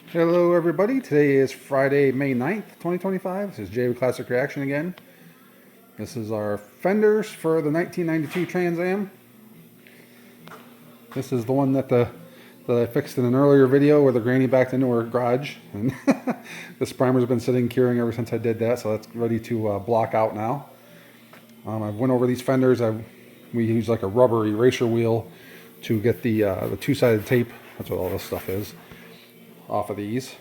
Hello everybody, today is Friday, May 9th, 2025. This is Jay with Classic Reaction again. This is our fenders for the 1992 Trans Am. This is the one that I fixed in an earlier video where the granny backed into her garage. And this primer's been sitting curing ever since I did that, so that's ready to block out now. I've went over these fenders. We use like a rubber eraser wheel to get the two-sided tape, that's what all this stuff is, off of these.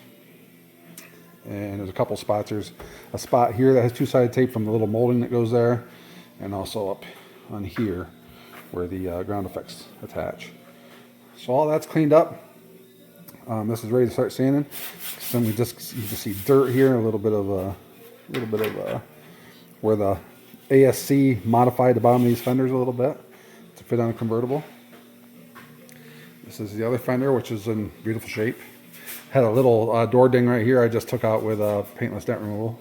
And there's a couple spots. There's a spot here that has two-sided tape from the little molding that goes there, and also up on here where the ground effects attach. So all that's cleaned up. This is ready to start sanding. Then you can see dirt here, a little bit of where the ASC modified the bottom of these fenders a little bit to fit on a convertible. This is the other fender, which is in beautiful shape. Had a little door ding right here I just took out with paintless dent removal.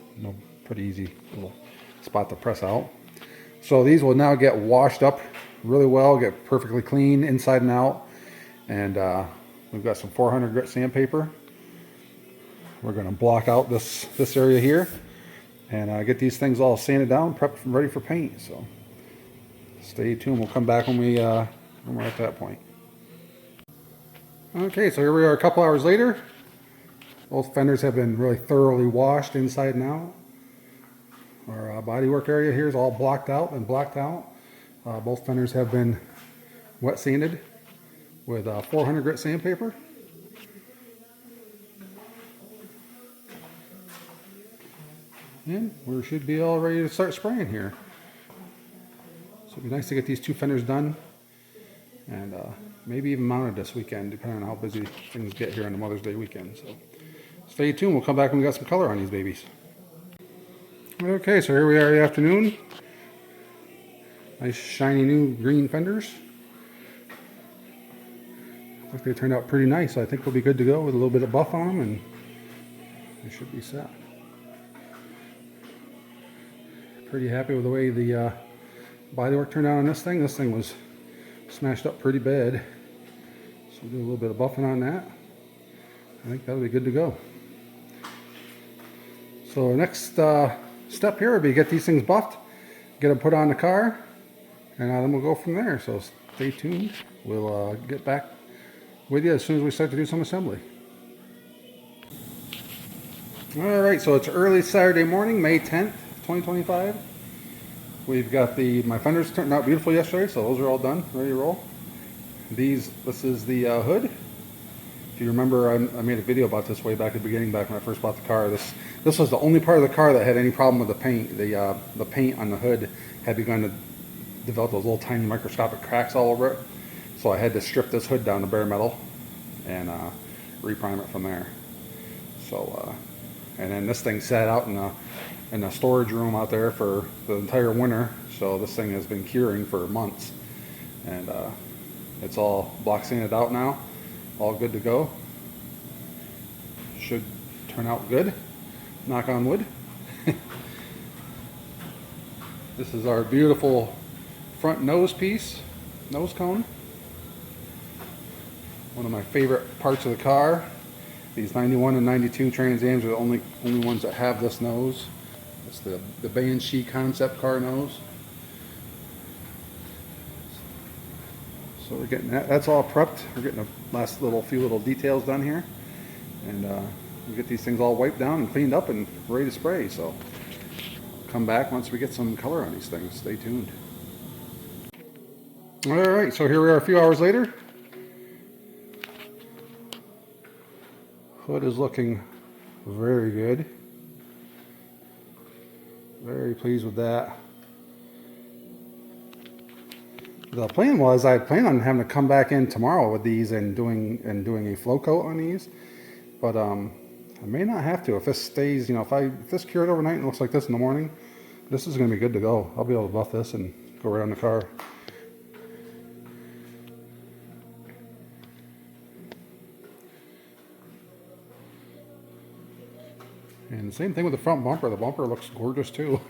Pretty easy little spot to press out. So these will now get washed up really well, get perfectly clean inside and out. And we've got some 400 grit sandpaper. We're going to block out this area here and get these things all sanded down, prepped, ready for paint. So stay tuned. We'll come back when we're at that point. Okay, so here we are a couple hours later. Both fenders have been really thoroughly washed inside and out. Our bodywork area here is all blocked out and blacked out. Both fenders have been wet sanded with 400 grit sandpaper. And we should be all ready to start spraying here. So it'd be nice to get these two fenders done and maybe even mounted this weekend, depending on how busy things get here on the Mother's Day weekend. So stay tuned. We'll come back when we got some color on these babies. Okay, so here we are in the afternoon. Nice shiny new green fenders. Looks like they turned out pretty nice. So I think we'll be good to go with a little bit of buff on them, and they should be set. Pretty happy with the way the bodywork turned out on this thing. This thing was smashed up pretty bad. So we'll do a little bit of buffing on that. I think that'll be good to go. So next step here would be get these things buffed, get them put on the car, and then we'll go from there. So stay tuned. We'll get back with you as soon as we start to do some assembly. Alright, so it's early Saturday morning, May 10th, 2025. We've got my fenders turned out beautiful yesterday, so those are all done, ready to roll. This is the hood. If you remember, I made a video about this way back at the beginning, back when I first bought the car. This was the only part of the car that had any problem with the paint. The paint on the hood had begun to develop those little tiny microscopic cracks all over it. So I had to strip this hood down to bare metal and reprime it from there. So, and then this thing sat out in the storage room out there for the entire winter. So this thing has been curing for months, and it's all block sanded out now. All good to go. Should turn out good. Knock on wood. This is our beautiful front nose piece, nose cone. One of my favorite parts of the car. These 91 and 92 Trans Ams are the only ones that have this nose. It's the Banshee concept car nose. So we're getting that's all prepped. We're getting the last few little details done here, and we'll get these things all wiped down and cleaned up and ready to spray. So come back once we get some color on these things. Stay tuned. All right, so here we are a few hours later. Hood is looking very good. Very pleased with that. The plan was I planned on having to come back in tomorrow with these and doing a flow coat on these, but I may not have to if this stays. If this cured overnight and looks like this in the morning, this is going to be good to go. I'll be able to buff this and go right on the car. And the same thing with the front bumper. The bumper looks gorgeous too.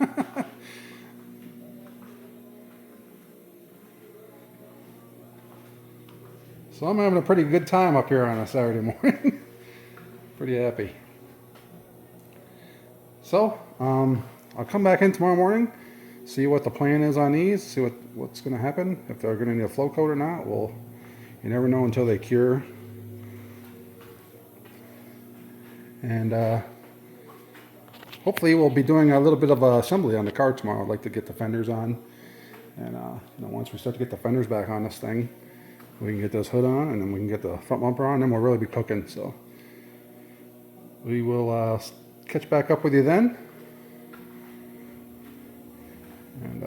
So I'm having a pretty good time up here on a Saturday morning. Pretty happy. So, I'll come back in tomorrow morning, see what the plan is on these, see what's going to happen, if they're going to need a flow coat or not. Well, you never know until they cure. And hopefully we'll be doing a little bit of assembly on the car tomorrow. I'd like to get the fenders on, and once we start to get the fenders back on this thing, we can get this hood on, and then we can get the front bumper on, and then we'll really be cooking. So we will catch back up with you then, and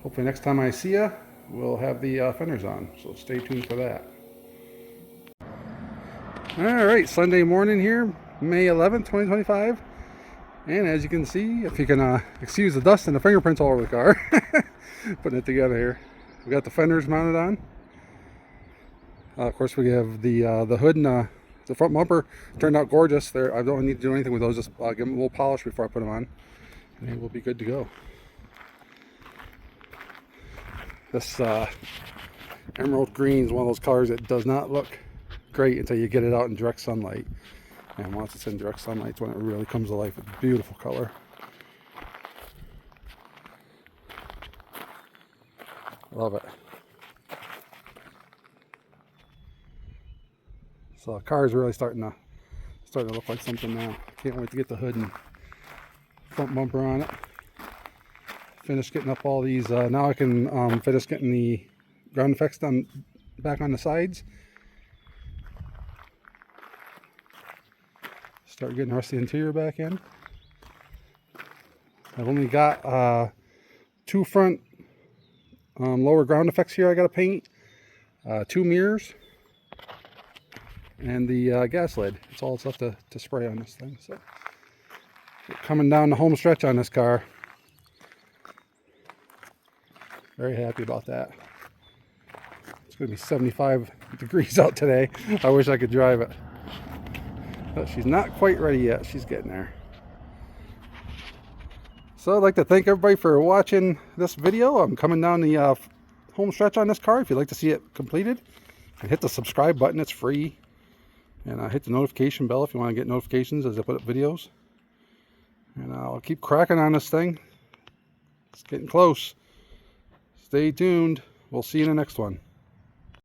hopefully next time I see you, we'll have the fenders on. So stay tuned for that. All right, Sunday morning here, May 11th, 2025. And as you can see, if you can excuse the dust and the fingerprints all over the car, putting it together here. We got the fenders mounted on. Of course, we have the hood and the front bumper. Turned out gorgeous. I don't need to do anything with those. Just give them a little polish before I put them on, and they will be good to go. This emerald green is one of those colors that does not look great until you get it out in direct sunlight. And once it's in direct sunlight, it's when it really comes to life. It's a beautiful color. Love it. So the car is really starting to look like something now. Can't wait to get the hood and front bumper on it. Finish getting up all these. Now I can finish getting the ground effects done back on the sides. Start getting the rest of the interior back in. I've only got 2 front lower ground effects here I got to paint, 2 mirrors, and the gas lid. That's all that's left to spray on this thing. So we're coming down the home stretch on this car. Very happy about that. It's going to be 75 degrees out today. I wish I could drive it. But she's not quite ready yet. She's getting there. So I'd like to thank everybody for watching this video. I'm coming down the home stretch on this car. If you'd like to see it completed, and hit the subscribe button. It's free. And hit the notification bell if you want to get notifications as I put up videos. And I'll keep cracking on this thing. It's getting close. Stay tuned. We'll see you in the next one.